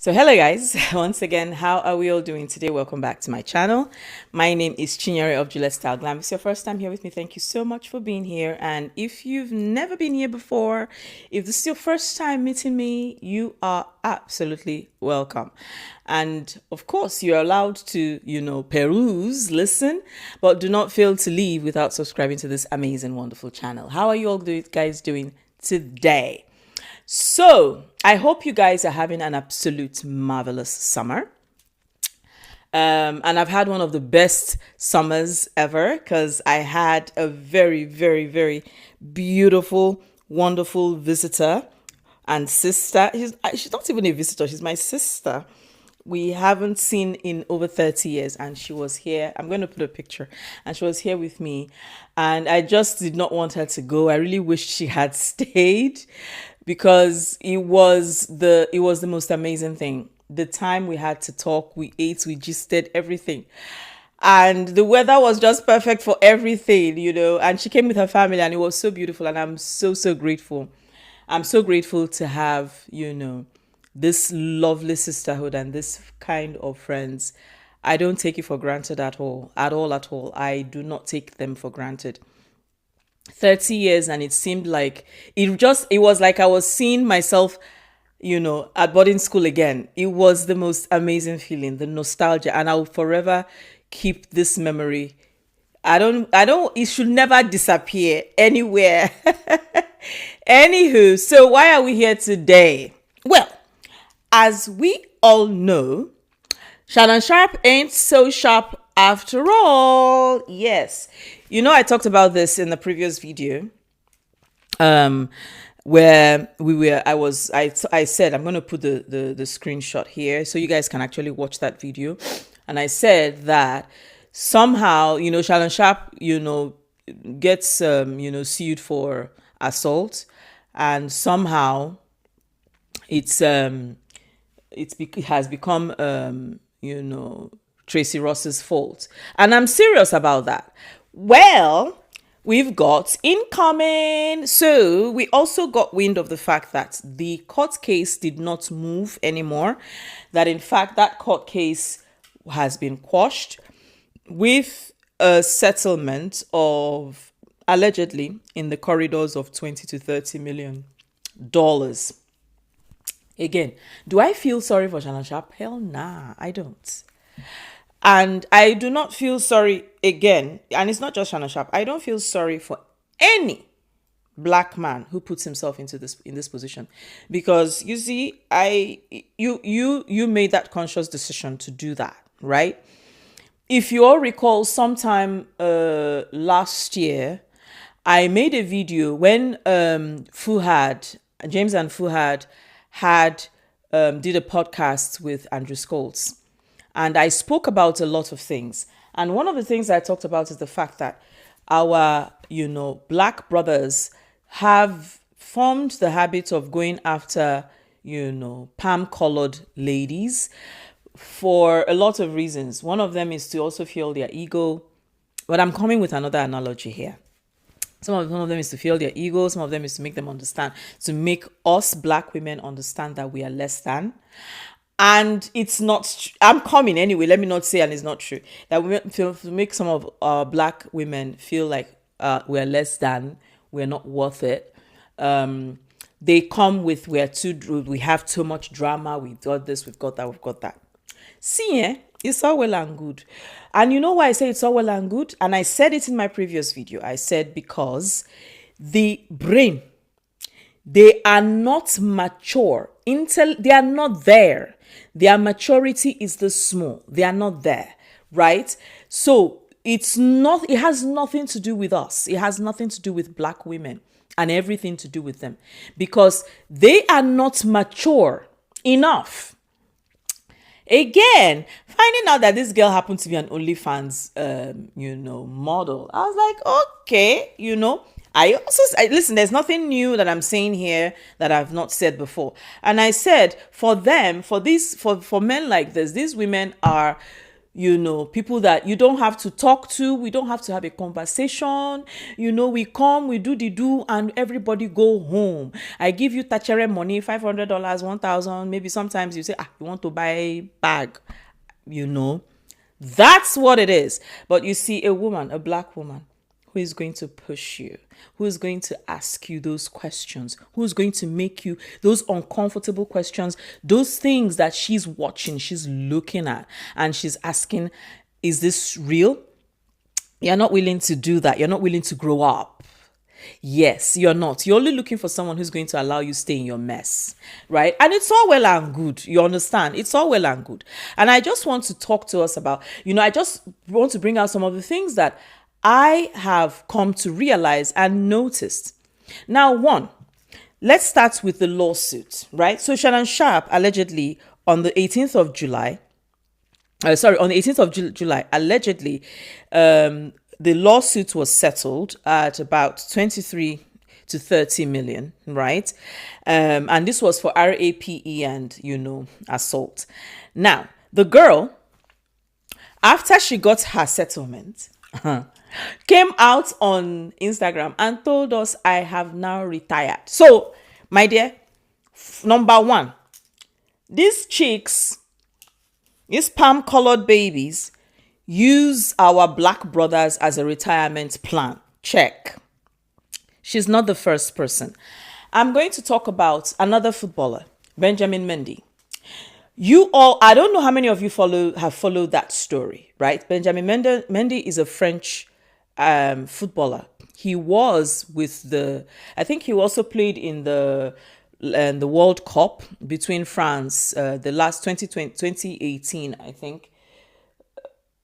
So hello guys, once again, how are we all doing today? Welcome back to my channel. My name is Chinyere of Juliet Style Glam. If it's your first time here with me, thank you so much for being here. And if you've never been here before, if this is your first time meeting me, you are absolutely welcome. And of course, you're allowed to, peruse, listen, but do not fail to leave without subscribing to this amazing, wonderful channel. How are you all guys doing today? So I hope you guys are having an absolute marvelous summer. And I've had one of the best summers ever because I had a very, very, very beautiful, wonderful visitor and sister. She's not even a visitor. She's my sister. We haven't seen in over 30 years, and she was here. I'm going to put a picture, and she was here with me, and I just did not want her to go. I really wished she had stayed because it was the most amazing thing. The time we had to talk, we ate, we gisted, everything. And the weather was just perfect for everything, and she came with her family, and it was so beautiful, and I'm so, so grateful. I'm so grateful to have, this lovely sisterhood and this kind of friends. I don't take it for granted at all. I do not take them for granted. 30 years, and it seemed like it was like I was seeing myself, at boarding school again. It was the most amazing feeling, the nostalgia, and I'll forever keep this memory. It should never disappear anywhere. Anywho, so why are we here today? Well, as we all know, Shannon Sharpe ain't so sharp after all. Yes. I talked about this in the previous video, where I said, I'm going to put the screenshot here so you guys can actually watch that video. And I said that somehow, Shannon Sharpe, gets, sued for assault, and somehow it has become, TRACIE Ross's fault. And I'm serious about that. Well, we've got incoming. So we also got wind of the fact that the court case did not move anymore. That in fact, that court case has been quashed with a settlement of allegedly in the corridors of $20 to $30 million. Again, do I feel sorry for Shannon Sharpe? Hell nah, I don't. And I do not feel sorry again. And it's not just Shannon Sharpe. I don't feel sorry for any black man who puts himself in this position, because you see, you made that conscious decision to do that, right? If you all recall, sometime last year, I made a video when James and Fuhad did a podcast with Andrew Scholes, and I spoke about a lot of things. And one of the things I talked about is the fact that our, black brothers have formed the habit of going after, palm-colored ladies for a lot of reasons. One of them is to also fuel their ego. But I'm coming with another analogy here. Some of them is to fuel their ego. Some of them is to make them understand, to make us black women understand that we are less than. And it's not, I'm coming anyway, let me not say, and it's not true, that we feel to make some of our black women feel like we're less than, we're not worth it. They come with, we have too much drama, we've got this, we've got that. See, it's all well and good. And you know why I say it's all well and good? And I said it in my previous video. I said because the brain, they are not mature. They are not there. Their maturity is the small. They are not there, right? So it has nothing to do with us. It has nothing to do with black women and everything to do with them, because they are not mature enough. Again, finding out that this girl happened to be an OnlyFans, model. I was like, okay, listen, there's nothing new that I'm saying here that I've not said before. And I said, for them, for men like this, these women are people that you don't have to talk to. We don't have to have a conversation. We come, we do the do, and everybody go home. I give you tachere money, $500, 1,000. Maybe sometimes you say, you want to buy bag. That's what it is. But you see a woman, a black woman, who is going to push you, who is going to ask you those questions, who is going to make you those uncomfortable questions, those things that she's watching, she's looking at, and she's asking, is this real? You're not willing to do that. You're not willing to grow up. Yes, you're not. You're only looking for someone who's going to allow you stay in your mess, right? And it's all well and good. You understand? It's all well and good. And I just want to talk to us about, I just want to bring out some of the things that I have come to realize and noticed. Now, one, let's start with the lawsuit, right? So Shannon Sharpe allegedly on the 18th of July, allegedly, the lawsuit was settled at about 23 to 30 million, right? And this was for RAPE and, assault. Now, the girl, after she got her settlement, came out on Instagram and told us, I have now retired. So, my dear, number one, these chicks, these palm-colored babies, use our black brothers as a retirement plan. Check. She's not the first person. I'm going to talk about another footballer, Benjamin Mendy. I don't know how many of you have followed that story, right? Benjamin Mendy is a French footballer. He was with I think he also played in the World Cup between France, the last 2018, I think.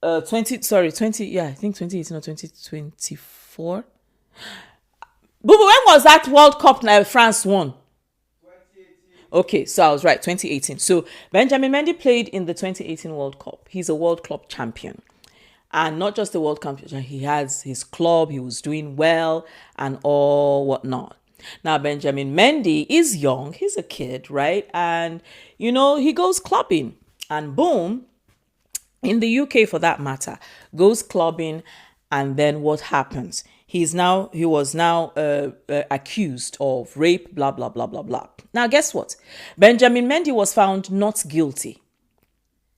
I think 2018 or 2024. But when was that World Cup France won? Okay, so I was right, 2018. So Benjamin Mendy played in the 2018 World Cup. He's a World Cup champion. And not just the World Cup champion, he has his club, he was doing well and all whatnot. Now, Benjamin Mendy is young, he's a kid, right? And, he goes clubbing. And boom, in the UK for that matter, goes clubbing, and then what happens? He was now accused of rape, blah, blah, blah, blah, blah. Now, guess what? Benjamin Mendy was found not guilty.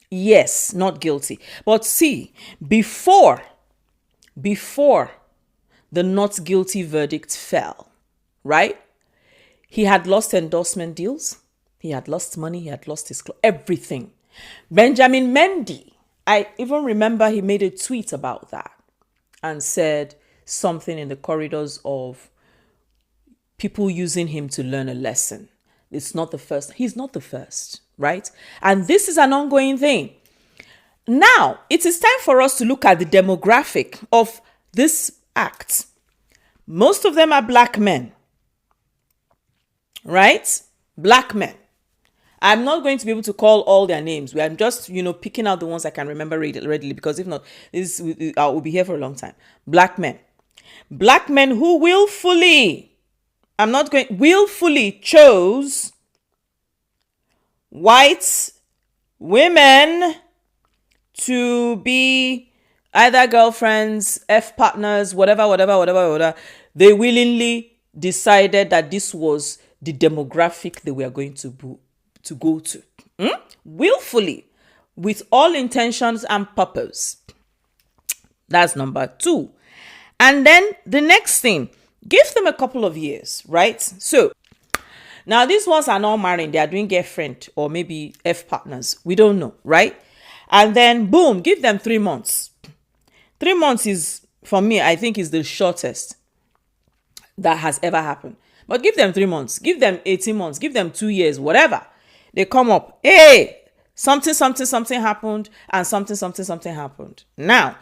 Yes, not guilty. But see, before the not guilty verdict fell, right? He had lost endorsement deals. He had lost money. He had lost his everything. Benjamin Mendy, I even remember he made a tweet about that and said something in the corridors of people using him to learn a lesson. It's not the first. He's not the first, right? And this is an ongoing thing. Now, it is time for us to look at the demographic of this act. Most of them are black men, right? Black men. I'm not going to be able to call all their names. I'm just, picking out the ones I can remember readily, because if not, I will be here for a long time. Black men. Black men who willfully chose white women to be either girlfriends, partners, whatever. They willingly decided that this was the demographic they were going to go to. Willfully, with all intentions and purpose. That's number two. And then the next thing, give them a couple of years, right? So now these ones are not married. They are doing girlfriend or maybe partners. We don't know, right? And then boom, give them 3 months. 3 months is, for me, I think is the shortest that has ever happened. But give them 3 months, give them 18 months, give them 2 years, whatever. They come up, hey, something happened, and something happened. Now,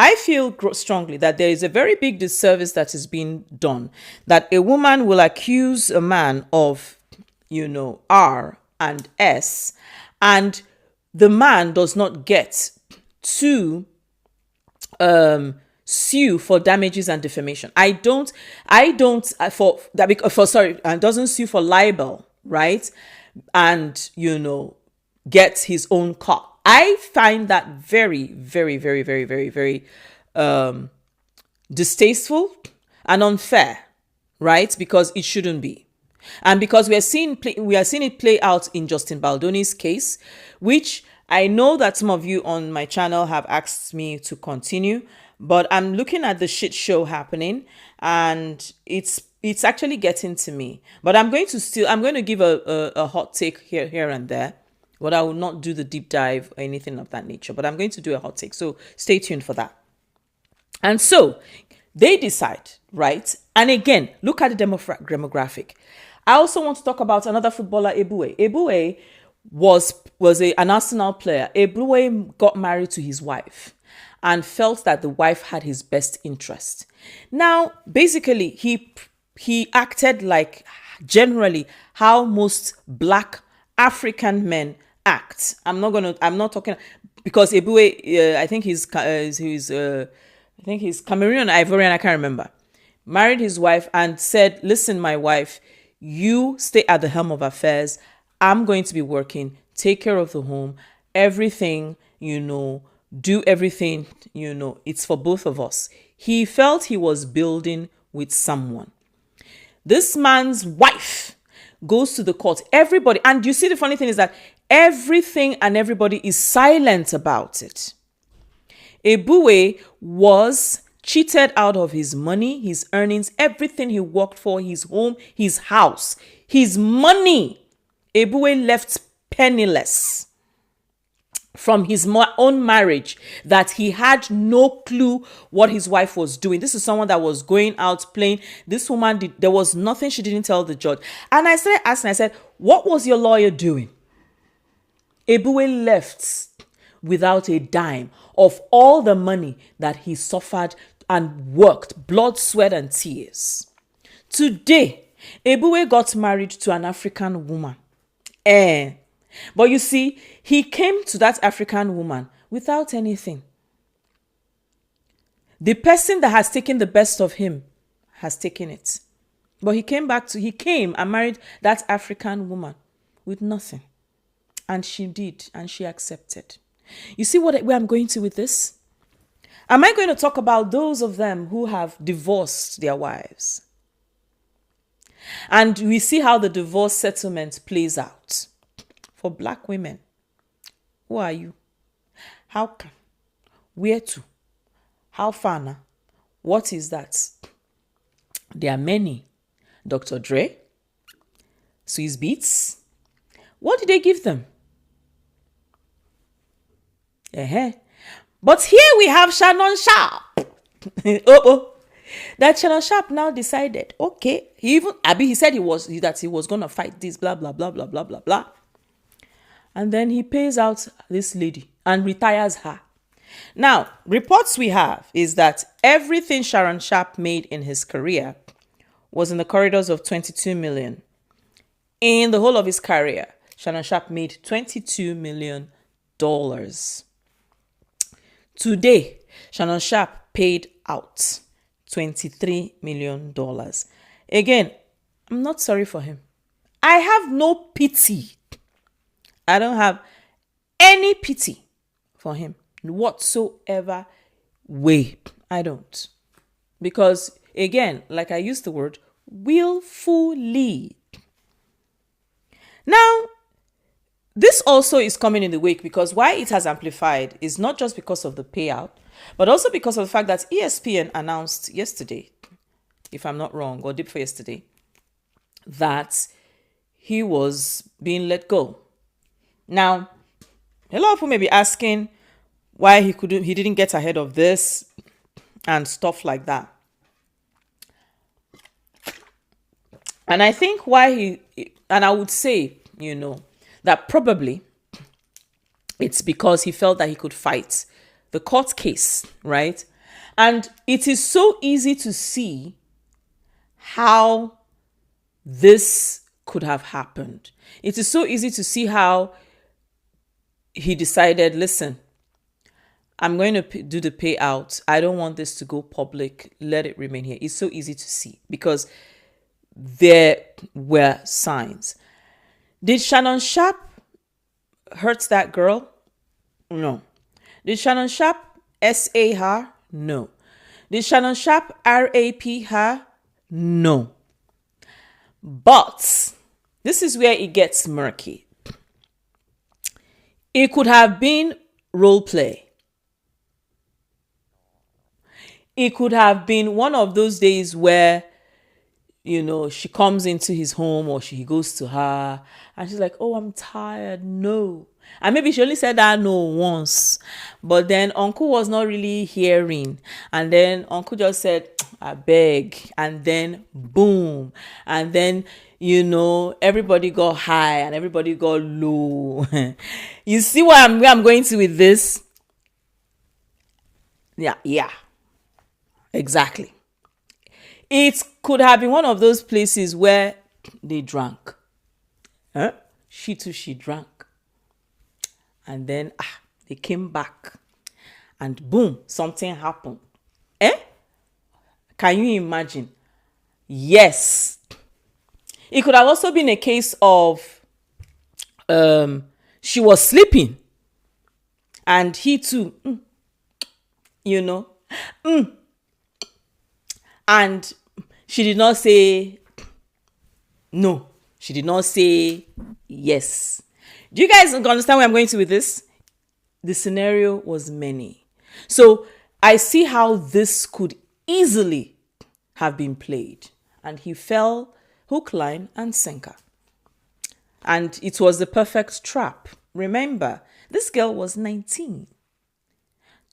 I feel strongly that there is a very big disservice that is being done, that a woman will accuse a man of, R and S, and the man does not get to sue for damages and defamation. And doesn't sue for libel, right? And, get his own cut. I find that very, very, very, very, very, very distasteful and unfair, right? Because it shouldn't be. And because we are seeing it play out in Justin Baldoni's case, which I know that some of you on my channel have asked me to continue, but I'm looking at the shit show happening, and it's actually getting to me. But I'm going to give a hot take here and there, but I will not do the deep dive or anything of that nature. But I'm going to do a hot take, so stay tuned for that. And so they decide, right? And again, look at the demographic. I also want to talk about another footballer, Ebue. Ebue was an Arsenal player. Ebue got married to his wife and felt that the wife had his best interest. Now, basically, he acted like generally how most Black African men act. I'm not talking because Ebue, I think he's Cameroonian, Ivorian, I can't remember. Married his wife and said, "Listen, my wife, you stay at the helm of affairs. I'm going to be working, take care of the home, everything, do everything, it's for both of us." He felt he was building with someone. This man's wife goes to the court. Everybody, and you see the funny thing is that everything and everybody is silent about it. Ebue was cheated out of his money, his earnings, everything he worked for, his home, his house, his money. Ebue left penniless from his own marriage that he had no clue what his wife was doing. This is someone that was going out playing. This woman, there was nothing she didn't tell the judge. And I started asking, I said, what was your lawyer doing? Ebue left without a dime of all the money that he suffered and worked, blood, sweat, and tears. Today, Ebue got married to an African woman. But you see, he came to that African woman without anything. The person that has taken the best of him has taken it. But he came and married that African woman with nothing. And she did, and she accepted. You see where I'm going to with this? Am I going to talk about those of them who have divorced their wives? And we see how the divorce settlement plays out. For Black women, who are you? How come? Where to? How far now? What is that? There are many. Dr. Dre, Swiss Beats. What did they give them? But here we have Shannon Sharpe. That Shannon Sharpe now decided, okay, he said he was going to fight this, blah, blah, blah, blah, blah, blah, blah. And then he pays out this lady and retires her. Now, reports we have is that everything Shannon Sharpe made in his career was in the corridors of 22 million. In the whole of his career, Shannon Sharpe made $22 million. Today, Shannon Sharpe paid out $23 million. Again, I'm not sorry for him. I have no pity. I don't have any pity for him whatsoever way. I don't. Because, again, like I used the word, willfully. Now, this also is coming in the wake because why it has amplified is not just because of the payout, but also because of the fact that ESPN announced yesterday, if I'm not wrong, or day before yesterday, that he was being let go. Now, a lot of people may be asking why he didn't get ahead of this and stuff like that. And I think and I would say, that probably it's because he felt that he could fight the court case, right? And it is so easy to see how this could have happened. It is so easy to see how he decided, listen, I'm going to do the payout. I don't want this to go public. Let it remain here. It's so easy to see because there were signs. Did Shannon Sharpe hurt that girl? No. Did Shannon Sharpe SA her? No. Did Shannon Sharpe RAP her? No. But this is where it gets murky. It could have been role play. It could have been one of those days where, she comes into his home or he goes to her and she's like, oh, I'm tired. No. And maybe she only said that no once. But then uncle was not really hearing. And then uncle just said, I beg. And then boom. And then, everybody got high and everybody got low. You see where I'm going to with this? Yeah. Exactly. It could have been one of those places where they drank. She too, she drank. And then they came back. And boom, something happened. Can you imagine? Yes. It could have also been a case of she was sleeping. And he too, and she did not say no. She did not say yes. Do you guys understand where I'm going to with this? The scenario was many. So I see how this could easily have been played. And he fell hook, line, and sinker. And it was the perfect trap. Remember, this girl was 19.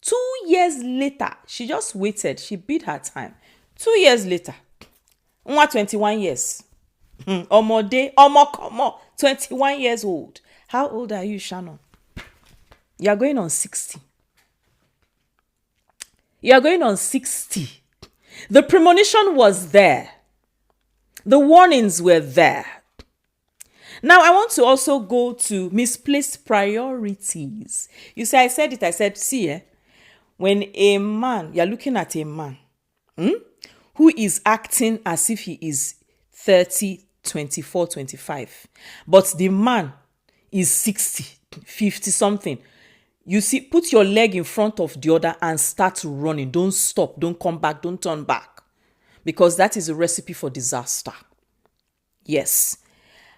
2 years later, she just waited. She beat her time. 2 years later, 21 years. Omo, 21 years old. How old are you, Shannon? You are going on 60. You are going on 60. The premonition was there. The warnings were there. Now, I want to also go to misplaced priorities. You see, I said, see, when a man, you're looking at a man who is acting as if he is 30, 24, 25, but the man is 60, 50 something. You see, put your leg in front of the other and start running. Don't stop. Don't come back. Don't turn back. Because that is a recipe for disaster. Yes.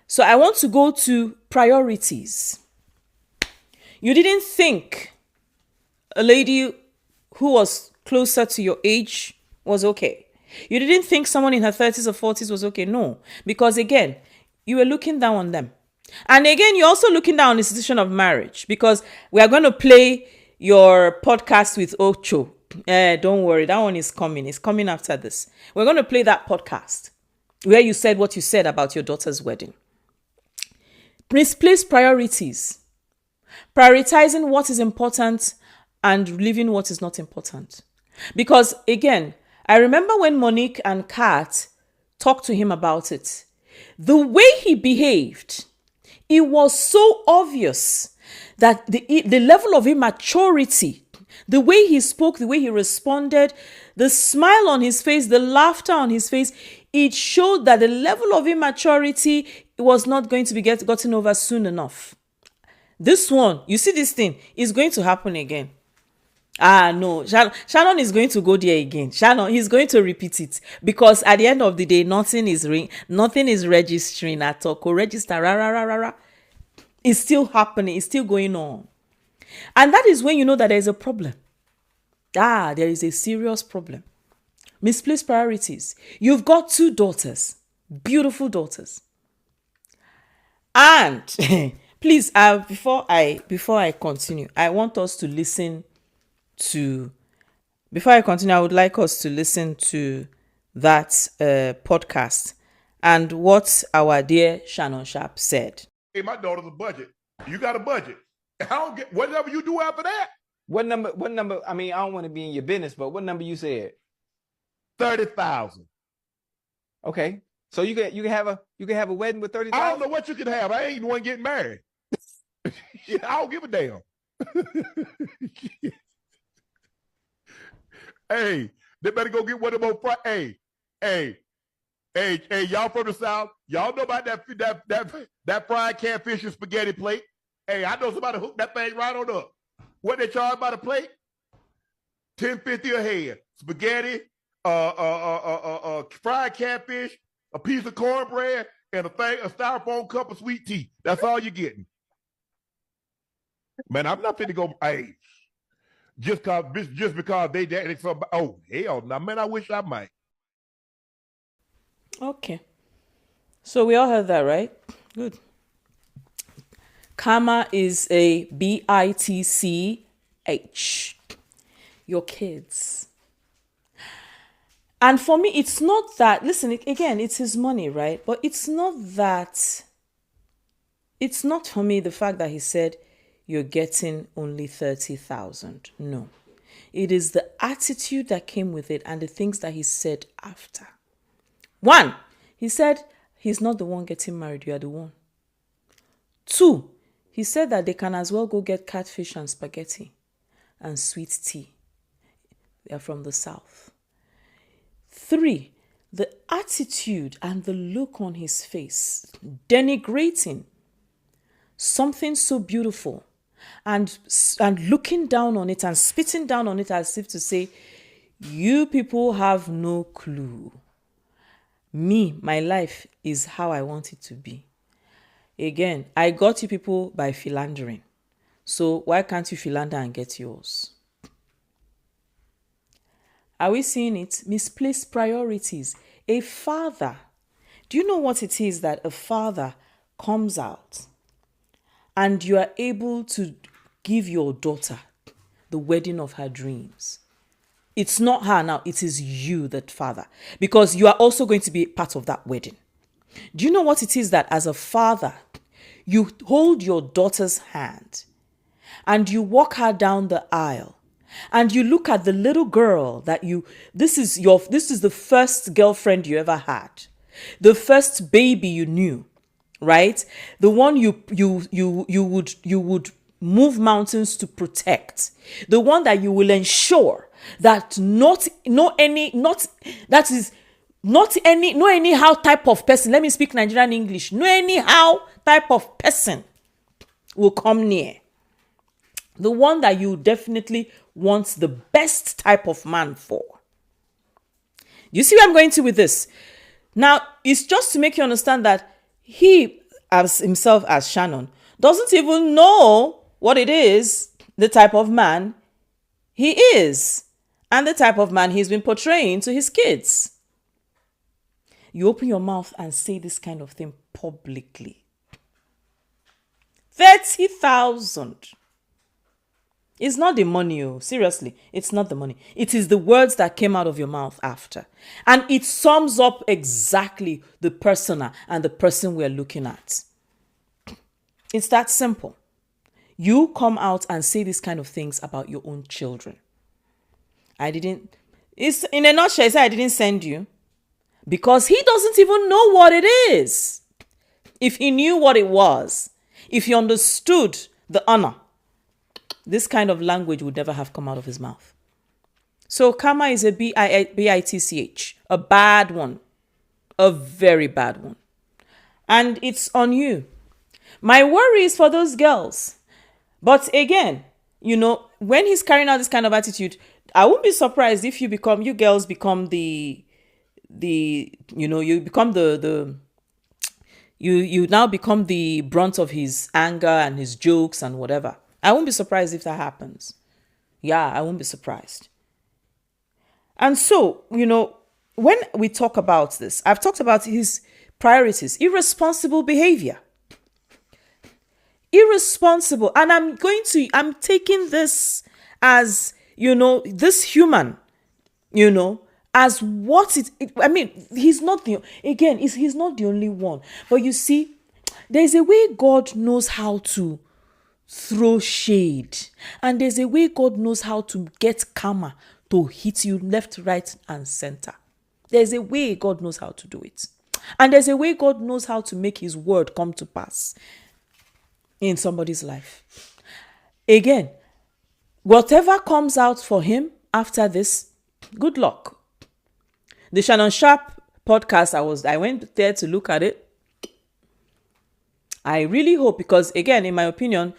So I want to go to priorities. You didn't think a lady who was closer to your age was okay. You didn't think someone in her 30s or 40s was okay. No. Because again, you were looking down on them. And again, you're also looking down on the institution of marriage, because we are going to play your podcast with Ocho. Don't worry, that one is coming. It's coming after this. We're going to play that podcast where you said what you said about your daughter's wedding. Misplaced priorities. Prioritizing what is important and leaving what is not important. Because again, I remember when Monique and Kat talked to him about it. The way he behaved, it was so obvious that the level of immaturity, the way he spoke, the way he responded, the smile on his face, the laughter on his face, it showed that the level of immaturity was not going to be gotten over soon enough. This one, you see this thing, is going to happen again. No, Shannon is going to go there again. Shannon, he's going to repeat it, because at the end of the day, nothing is registering at all. Co-register, it's still happening. It's still going on. And that is when you know that there is a problem. There is a serious problem. Misplaced priorities. You've got 2 daughters, beautiful daughters. And please, before I continue, I want us to listen to, before I continue, I would like us to listen to that podcast and what our dear Shannon Sharpe said. Hey, my daughter's a budget. You got a budget. I don't get whatever you do after that. What number? I mean, I don't want to be in your business, but what number you said? 30,000. Okay, so you can have a wedding with 30,000. I don't know what you can have. I ain't the one getting married. I don't give a damn. Hey, they better go get one of them. Hey, y'all from the South, y'all know about that fried catfish and spaghetti plate. Hey, I know somebody hooked that thing right on up. What they charge by the plate? $10.50 a head. Spaghetti, fried catfish, a piece of cornbread, and a styrofoam cup of sweet tea. That's all you're getting. Man, I'm not finna go. Hey, just because they so. Oh hell, no, man, I wish I might. Okay. So we all heard that, right? Good. Karma is a bitch. Your kids. And for me, it's not that, listen, again, it's his money, right? But it's not that, it's not for me the fact that he said you're getting only 30,000. No. It is the attitude that came with it and the things that he said after. One, he said he's not the one getting married, you are the one. Two, he said that they can as well go get catfish and spaghetti and sweet tea. They are from the South. Three, the attitude and the look on his face, denigrating something so beautiful and looking down on it and spitting down on it as if to say, you people have no clue. Me, my life is how I want it to be. Again, I got you people by philandering. So why can't you philander and get yours? Are we seeing it? Misplaced priorities. A father. Do you know what it is that a father comes out and you are able to give your daughter the wedding of her dreams? It's not her now. It is you, that father, because you are also going to be part of that wedding. Do you know what it is that as a father, you hold your daughter's hand and you walk her down the aisle and you look at the little girl that this is the first girlfriend you ever had, the first baby you knew, right? The one you would move mountains to protect, the one that you will ensure that no anyhow type of person, let me speak Nigerian English, no anyhow type of person will come near. The one that you definitely want the best type of man for. You see where I'm going to with this? Now, it's just to make you understand that he, as himself, as Shannon, doesn't even know what it is, the type of man he is, and the type of man he's been portraying to his kids. You open your mouth and say this kind of thing publicly. 30,000. It's not the money, oh. Seriously, it's not the money. It is the words that came out of your mouth after. And it sums up exactly the persona and the person we're looking at. It's that simple. You come out and say these kind of things about your own children. It's in a nutshell, I didn't send you because he doesn't even know what it is. If he knew what it was, if he understood the honor, this kind of language would never have come out of his mouth. So karma is a bitch, a bad one, a very bad one. And it's on you. My worry is for those girls. But again, when he's carrying out this kind of attitude, I won't be surprised if you girls become you now become the brunt of his anger and his jokes and whatever. I won't be surprised if that happens. Yeah, I won't be surprised. And so, when we talk about this, I've talked about his priorities, irresponsible behavior. Irresponsible. And I'm taking this as, this human, as what he's not he's not the only one. But you see, there's a way God knows how to throw shade. And there's a way God knows how to get karma to hit you left, right, and center. There's a way God knows how to do it. And there's a way God knows how to make his word come to pass in somebody's life. Again, whatever comes out for him after this, good luck. The Shannon Sharpe podcast, I went there to look at it. I really hope, because again, in my opinion,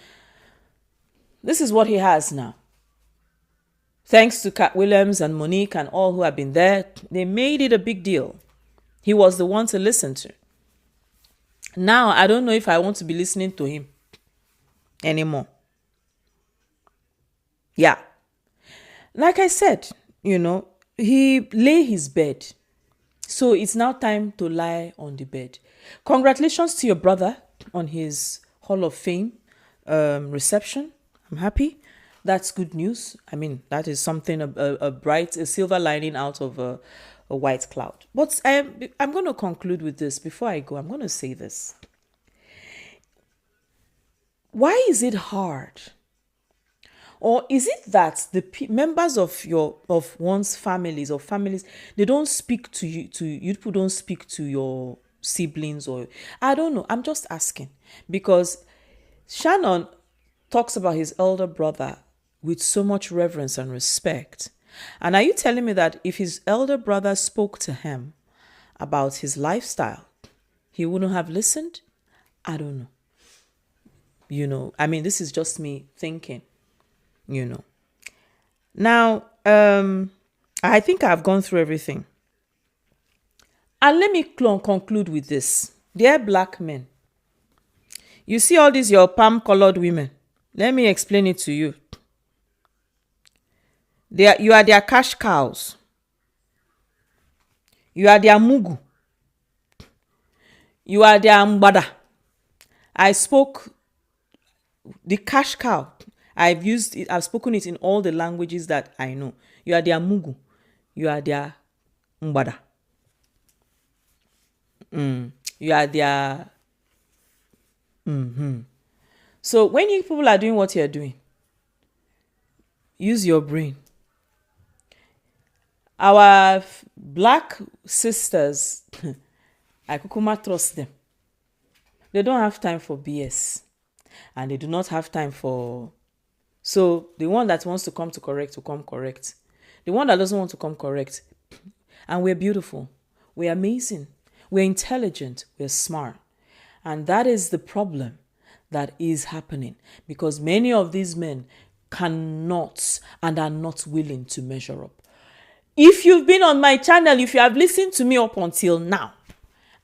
This is what he has now. Thanks to Cat Williams and Monique and all who have been there, they made it a big deal. He was the one to listen to. Now, I don't know if I want to be listening to him anymore. Yeah. Like I said, he lay his bed. So it's now time to lie on the bed. Congratulations to your brother on his Hall of Fame reception. I'm happy. That's good news. I mean, that is something, a silver lining out of a white cloud. But I'm going to conclude with this. Before I go, I'm going to say this. Why is it hard? Or is it that the members of one's families they don't speak to you people don't speak to your siblings? Or I don't know. I'm just asking, because Shannon talks about his elder brother with so much reverence and respect. And are you telling me that if his elder brother spoke to him about his lifestyle, he wouldn't have listened? I don't know. I mean, this is just me thinking. Now, I think I've gone through everything. And let me conclude with this. Dear black men, you see all these your palm-colored women. Let me explain it to you. You are their cash cows. You are their mugu. You are their mbada. I spoke the cash cow. I've spoken it in all the languages that I know. You are their mugu. You are their mbada. You are their... So when you people are doing what you're doing, use your brain. Our black sisters, I kukuma trust them. They don't have time for BS. And they do not have time for... So the one that wants to come to correct will come correct. The one that doesn't want to come correct. And we're beautiful. We're amazing. We're intelligent. We're smart. And that is the problem that is happening. Because many of these men cannot and are not willing to measure up. If you've been on my channel, if you have listened to me up until now,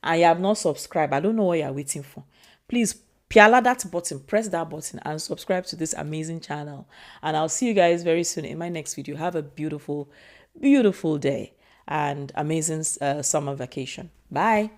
and you have not subscribed, I don't know what you're waiting for. Please piala that button, press that button and subscribe to this amazing channel. And I'll see you guys very soon in my next video. Have a beautiful, beautiful day and amazing summer vacation. Bye.